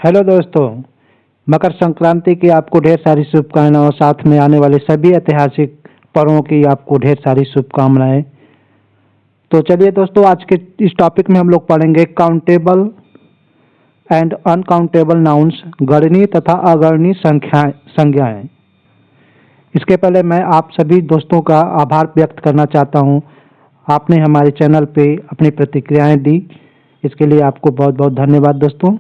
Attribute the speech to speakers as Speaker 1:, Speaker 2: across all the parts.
Speaker 1: Hello दोस्तों, मकर संक्रांति की आपको ढेर सारी शुभकामनाएं और साथ में आने वाले सभी ऐतिहासिक पर्वों की आपको ढेर सारी शुभकामनाएं। तो चलिए दोस्तों, आज के इस टॉपिक में हम लोग पढ़ेंगे काउंटेबल एंड अनकाउंटेबल नाउन्स, गणनीय तथा अगणनीय संज्ञाएं। इसके पहले मैं आप सभी दोस्तों का आभार व्यक्त करना चाहता हूं। आपने हमारे चैनल पे अपनी प्रतिक्रियाएं दी, इसके लिए आपको बहुत बहुत धन्यवाद दोस्तों।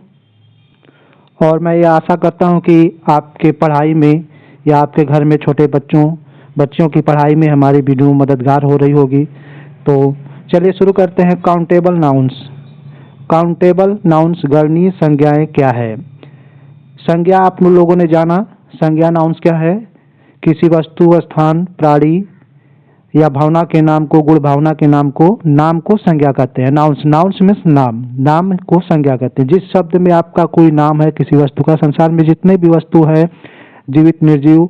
Speaker 1: और मैं ये आशा करता हूँ कि आपके पढ़ाई में या आपके घर में छोटे बच्चियों की पढ़ाई में हमारी वीडियो मददगार हो रही होगी। तो चलिए शुरू करते हैं। काउंटेबल नाउन्स गणनीय संज्ञाएं क्या है। संज्ञा आप लोगों ने जाना, संज्ञा नाउन्स क्या है? किसी वस्तु, स्थान, प्राणी या भावना के नाम को, गुण भावना के नाम को संज्ञा कहते हैं। नाउन्स मीन्स नाम को संज्ञा कहते हैं। जिस शब्द में आपका कोई नाम है किसी वस्तु का, संसार में जितने भी वस्तु है, जीवित निर्जीव,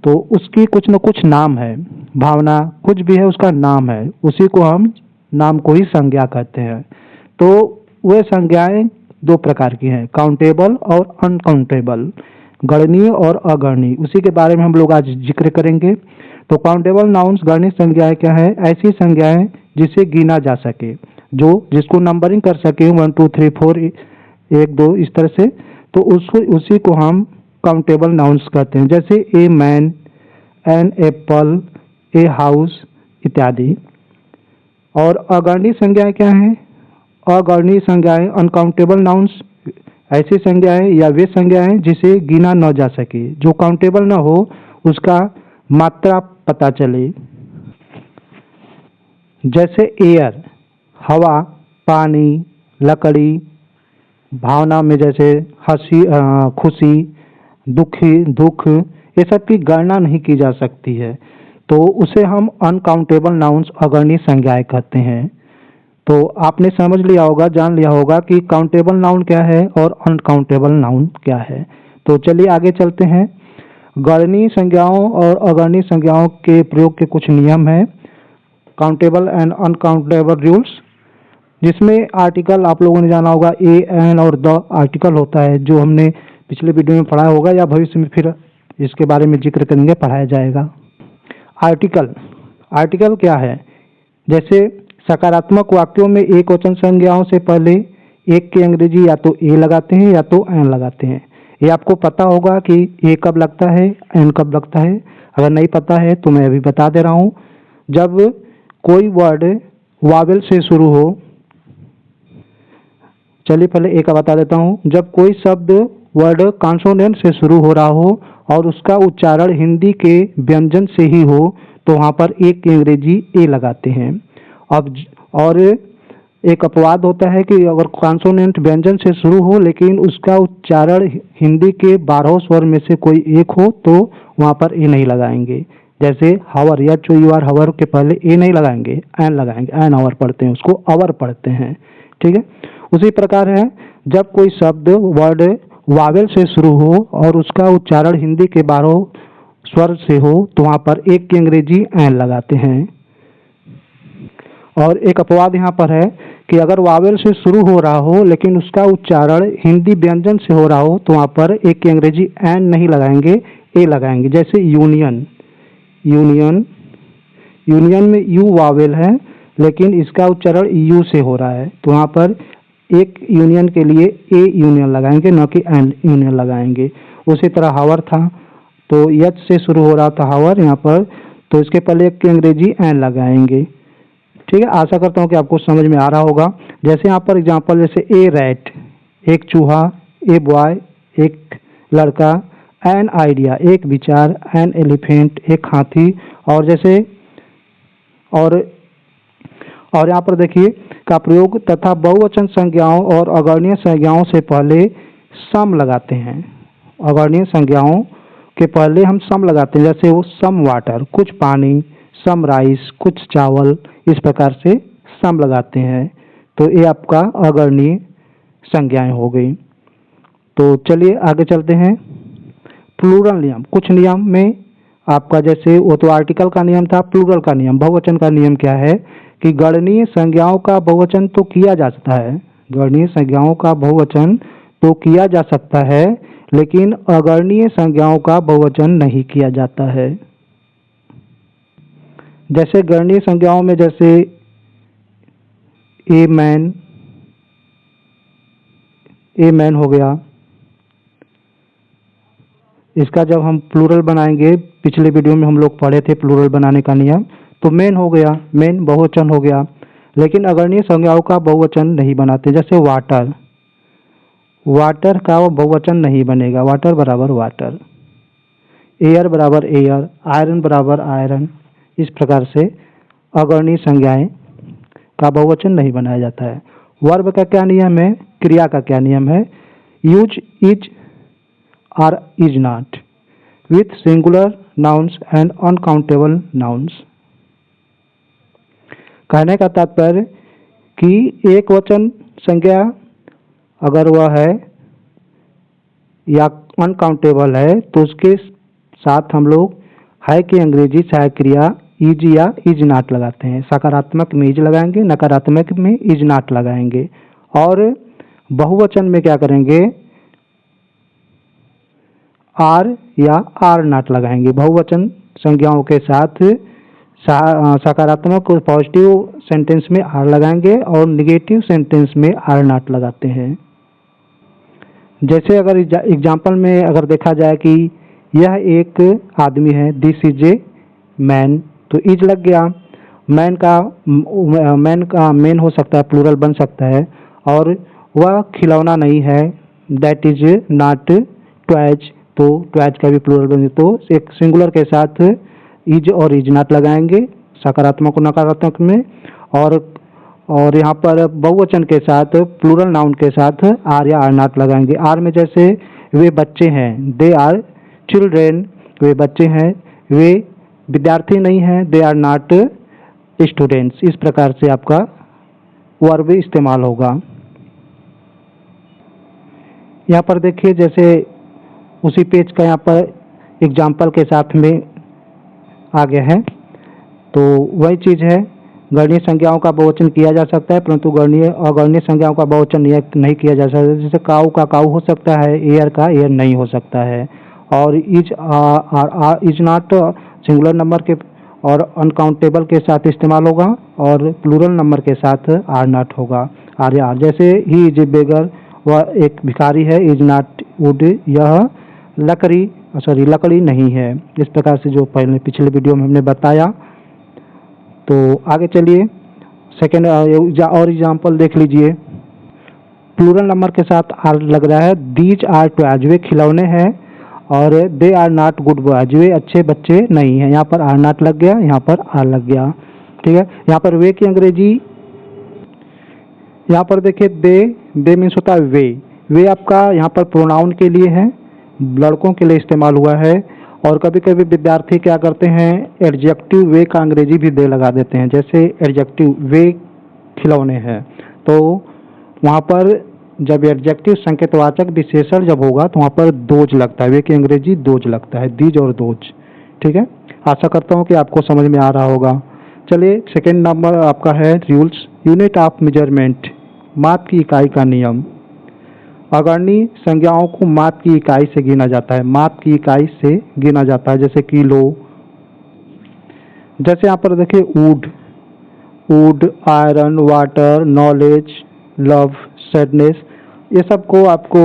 Speaker 1: तो उसकी कुछ न कुछ नाम है। भावना कुछ भी है उसका नाम है, उसी को हम नाम को ही संज्ञा कहते हैं। तो वे संज्ञाएं दो प्रकार की हैं, काउंटेबल और अनकाउंटेबल, गणनीय और अगणनीय। उसी के बारे में हम लोग आज जिक्र करेंगे। तो काउंटेबल नाउन्स गणनीय संज्ञाएं क्या है? ऐसी संज्ञाएं जिसे गिना जा सके, जिसको नंबरिंग कर सके 1 2 3 4 1 2 इस तरह से, तो उसी को हम काउंटेबल नाउन्स कहते हैं। जैसे a man, an apple, a house इत्यादि। और अगणनीय संज्ञाएं क्या है? अगणनीय संज्ञाएं, अनकाउंटेबल नाउन्स, ऐसी संज्ञाएं या वे संज्ञाएं जिसे गिना न जा सके, जो काउंटेबल न हो, उसका मात्रा पता चले। जैसे एयर हवा, पानी, लकड़ी। भावना में जैसे हंसी, खुशी, दुख, ये सब की गणना नहीं की जा सकती है, तो उसे हम अनकाउंटेबल नाउन्स, अगणनीय संज्ञाएं कहते हैं। तो आपने समझ लिया होगा, जान लिया होगा कि काउंटेबल नाउन क्या है और अनकाउंटेबल नाउन क्या है। तो चलिए आगे चलते हैं। गणनीय संज्ञाओं और अगणनीय संज्ञाओं के प्रयोग के कुछ नियम हैं। काउंटेबल एंड अनकाउंटेबल रूल्स, जिसमें आर्टिकल आप लोगों ने जाना होगा, ए, एन और द आर्टिकल होता है, जो हमने पिछले वीडियो में पढ़ा होगा या भविष्य में फिर इसके बारे में जिक्र करेंगे, पढ़ाया जाएगा। आर्टिकल क्या है? जैसे सकारात्मक वाक्यों में एक वचन संज्ञाओं से पहले एक की अंग्रेजी या तो ए लगाते हैं या तो एन लगाते हैं। ये आपको पता होगा कि ए कब लगता है, एन कब लगता है। अगर नहीं पता है तो मैं अभी बता दे रहा हूँ। जब कोई वर्ड वावेल से शुरू हो, चलिए पहले ए का बता देता हूँ। जब कोई शब्द वर्ड कॉन्सोनेंट से शुरू हो रहा हो और उसका उच्चारण हिंदी के व्यंजन से ही हो, तो वहाँ पर एक की अंग्रेजी ए लगाते हैं। अब और एक अपवाद होता है कि अगर कॉन्सोनेंट व्यंजन से शुरू हो लेकिन उसका उच्चारण हिंदी के 12 स्वर में से कोई एक हो, तो वहाँ पर ए नहीं लगाएंगे। जैसे हवर या चो यू आर हवर के पहले ए नहीं लगाएंगे, एन लगाएंगे। एन आवर पढ़ते हैं, उसको अवर पढ़ते हैं। ठीक है, उसी प्रकार है, जब कोई शब्द वर्ड वावेल से शुरू हो और उसका उच्चारण हिंदी के 12 स्वर से हो, तो वहाँ पर एक की अंग्रेजी एन लगाते हैं। और एक अपवाद यहाँ पर है कि अगर वावेल से शुरू हो रहा हो लेकिन उसका उच्चारण हिंदी व्यंजन से हो रहा हो, तो वहाँ पर एक की अंग्रेजी एन नहीं लगाएंगे, ए लगाएंगे। जैसे यूनियन में यू वावेल है लेकिन इसका उच्चारण यू से हो रहा है, तो वहाँ पर एक यूनियन के लिए ए यूनियन लगाएंगे, न कि एन यूनियन लगाएंगे। उसी तरह हावर था, तो एच से शुरू हो रहा था हावर यहाँ पर, तो इसके पहले एक की अंग्रेजी एन लगाएंगे। ठीक है, आशा करता हूँ कि आपको समझ में आ रहा होगा। जैसे यहाँ पर एग्जांपल, जैसे ए रैट एक चूहा, ए बॉय एक लड़का, एन आइडिया एक विचार, एन एलिफेंट एक हाथी। और जैसे और यहाँ पर देखिए का प्रयोग तथा बहुवचन संज्ञाओं और अगणनीय संज्ञाओं से पहले सम लगाते हैं। अगणनीय संज्ञाओं के पहले हम सम लगाते हैं। जैसे वो सम वाटर कुछ पानी, सम राइस कुछ चावल, इस प्रकार से सम लगाते हैं। तो ये आपका अगणनीय संज्ञाएं हो गई। तो चलिए आगे चलते हैं। प्लूरल नियम, कुछ नियम में आपका, जैसे वो तो आर्टिकल का नियम था, प्लूरल का नियम, बहुवचन का नियम क्या है कि गणनीय संज्ञाओं का बहुवचन तो किया जा सकता है, गणनीय संज्ञाओं का बहुवचन तो किया जा सकता है, लेकिन अगरणीय संज्ञाओं का बहुवचन नहीं किया जाता है। जैसे गणनीय संज्ञाओं में जैसे ए मैन हो गया, इसका जब हम प्लूरल बनाएंगे, पिछले वीडियो में हम लोग पढ़े थे प्लूरल बनाने का नियम, तो मेन हो गया, मेन बहुवचन हो गया। लेकिन अगरणीय संज्ञाओं का बहुवचन नहीं बनाते। जैसे वाटर, वाटर का बहुवचन नहीं बनेगा, वाटर बराबर वाटर। एयर बराबर एयर, आयरन बराबर आयरन। इस प्रकार से अगरणीय संज्ञाएं का बहुवचन नहीं बनाया जाता है। वर्ब का क्या नियम है, क्रिया का क्या नियम है? यूज इज और is not with singular nouns and uncountable nouns. कहने का तात्पर्य कि एक वचन संज्ञा अगर वह है या अनकाउंटेबल है तो उसके साथ हम लोग है की अंग्रेजी सहायक क्रिया इज या इज नॉट लगाते हैं। सकारात्मक में इज लगाएंगे, नकारात्मक में इज नॉट लगाएंगे। और बहुवचन में क्या करेंगे, आर या आर नॉट लगाएंगे। बहुवचन संज्ञाओं के साथ सकारात्मक और पॉजिटिव सेंटेंस में आर लगाएंगे और निगेटिव सेंटेंस में आर नॉट लगाते हैं। जैसे अगर एग्जाम्पल में अगर देखा जाए कि यह एक आदमी है, दिस इज ए मैन, तो इज लग गया। मैन का मेन हो सकता है, प्लूरल बन सकता है। और वह खिलौना नहीं है, दैट इज नॉट टॉयज, तो टॉयज का भी प्लूरल बन। तो एक सिंगुलर के साथ इज और इज नॉट लगाएंगे सकारात्मक और नकारात्मक में। और यहाँ पर बहुवचन के साथ प्लूरल नाउन के साथ आर या आर नॉट लगाएंगे। आर में जैसे वे बच्चे हैं, दे आर चिल्ड्रेन, वे बच्चे हैं, वे विद्यार्थी नहीं हैं, दे आर नॉट स्टूडेंट्स। इस प्रकार से आपका वर्ब इस्तेमाल होगा। यहाँ पर देखिए, जैसे उसी पेज का यहाँ पर एग्जाम्पल के साथ में आ गया है, तो वही चीज़ है। गणनीय संज्ञाओं का बहुवचन किया जा सकता है, परंतु अगणनीय संज्ञाओं का बहुवचन नहीं किया जा सकता। जैसे काऊ का काऊ हो सकता है, एयर का एयर नहीं हो सकता है। और इज नॉट सिंगुलर नंबर के और अनकाउंटेबल के साथ इस्तेमाल होगा, और प्लूरल नंबर के साथ आर नॉट होगा, आर या आर। जैसे ही इज ए बेगर, वह एक भिखारी है, इज नॉट वुड, यह लकड़ी नहीं है। इस प्रकार से जो पिछले वीडियो में हमने बताया। तो आगे चलिए, सेकेंड और एग्जाम्पल देख लीजिए। प्लूरल नंबर के साथ आर लग रहा है, दीज आर टॉयज, वे खिलौने हैं, और they are not good boys, वे अच्छे बच्चे नहीं हैं। यहाँ पर आर नॉट लग गया, यहाँ पर आर लग गया, ठीक है। यहाँ पर वे की अंग्रेजी, यहाँ पर देखिए दे मीन्स होता है वे आपका यहाँ पर प्रोनाउन के लिए है, लड़कों के लिए इस्तेमाल हुआ है। और कभी कभी विद्यार्थी क्या करते हैं, एडजेक्टिव वे का अंग्रेजी भी दे लगा देते हैं। जैसे एडजेक्टिव वे खिलौने हैं, तो वहाँ पर जब एडजेक्टिव संकेतवाचक विशेषण जब होगा तो वहाँ पर दोज लगता है, वे की अंग्रेजी दोज लगता है, दीज और दोज, ठीक है। आशा करता हूँ कि आपको समझ में आ रहा होगा। चलिए, सेकेंड नंबर आपका है रूल्स, यूनिट ऑफ मेजरमेंट, माप की इकाई का नियम। अगरणीय संज्ञाओं को माप की इकाई से गिना जाता है, माप की इकाई से गिना जाता है। जैसे किलो, जैसे यहाँ पर देखिए would, iron, water, knowledge, love, sadness, ये सब को आपको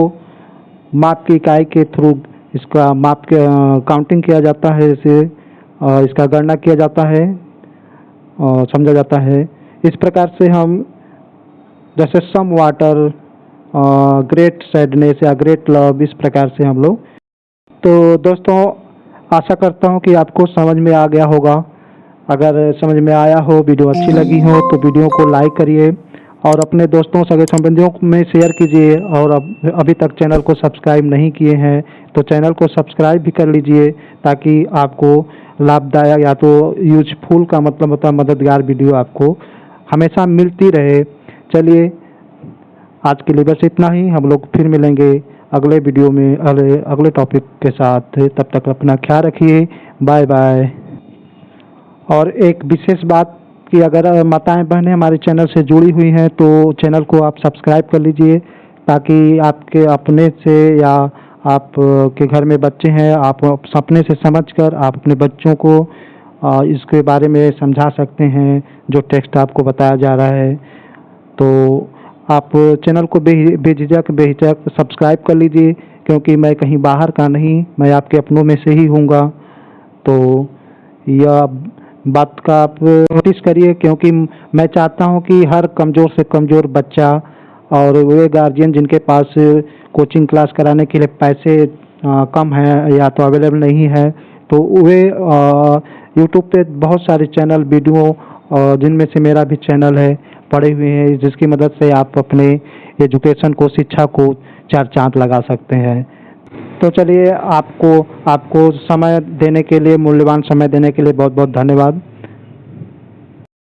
Speaker 1: माप की इकाई के थ्रू इसका माप के काउंटिंग किया जाता है, जैसे इसका गणना किया जाता है और समझा जाता है। इस प्रकार से हम जैसे सम वाटर, ग्रेट सैडनेस या ग्रेट लव, इस प्रकार से हम लोग। तो दोस्तों, आशा करता हूँ कि आपको समझ में आ गया होगा। अगर समझ में आया हो, वीडियो अच्छी लगी हो, तो वीडियो को लाइक करिए और अपने दोस्तों सगे संबंधियों में शेयर कीजिए। और अभी तक चैनल को सब्सक्राइब नहीं किए हैं तो चैनल को सब्सक्राइब भी कर लीजिए, ताकि आपको लाभदायक या तो यूजफुल का मतलब होता है मददगार वीडियो आपको हमेशा मिलती रहे। चलिए, आज के लिए बस इतना ही। हम लोग फिर मिलेंगे अगले वीडियो में अगले टॉपिक के साथ। तब तक अपना ख्याल रखिए, बाय बाय। और एक विशेष बात कि अगर माताएं बहनें हमारे चैनल से जुड़ी हुई हैं तो चैनल को आप सब्सक्राइब कर लीजिए, ताकि आपके अपने से या आप के घर में बच्चे हैं, आप अपने से समझकर आप अपने बच्चों को इसके बारे में समझा सकते हैं जो टेक्स्ट आपको बताया जा रहा है। तो आप चैनल को बेझिझक सब्सक्राइब कर लीजिए, क्योंकि मैं कहीं बाहर का नहीं, मैं आपके अपनों में से ही हूँगा। तो यह बात का आप नोटिस करिए, क्योंकि मैं चाहता हूँ कि हर कमज़ोर से कमज़ोर बच्चा और वे गार्जियन जिनके पास कोचिंग क्लास कराने के लिए पैसे कम हैं या तो अवेलेबल नहीं है, तो वे यूट्यूब पे बहुत सारे चैनल वीडियो जिनमें से मेरा भी चैनल है पड़े हुए हैं, जिसकी मदद से आप अपने एजुकेशन को, शिक्षा को चार चांद लगा सकते हैं। तो चलिए, आपको समय देने के लिए, मूल्यवान समय देने के लिए बहुत बहुत धन्यवाद।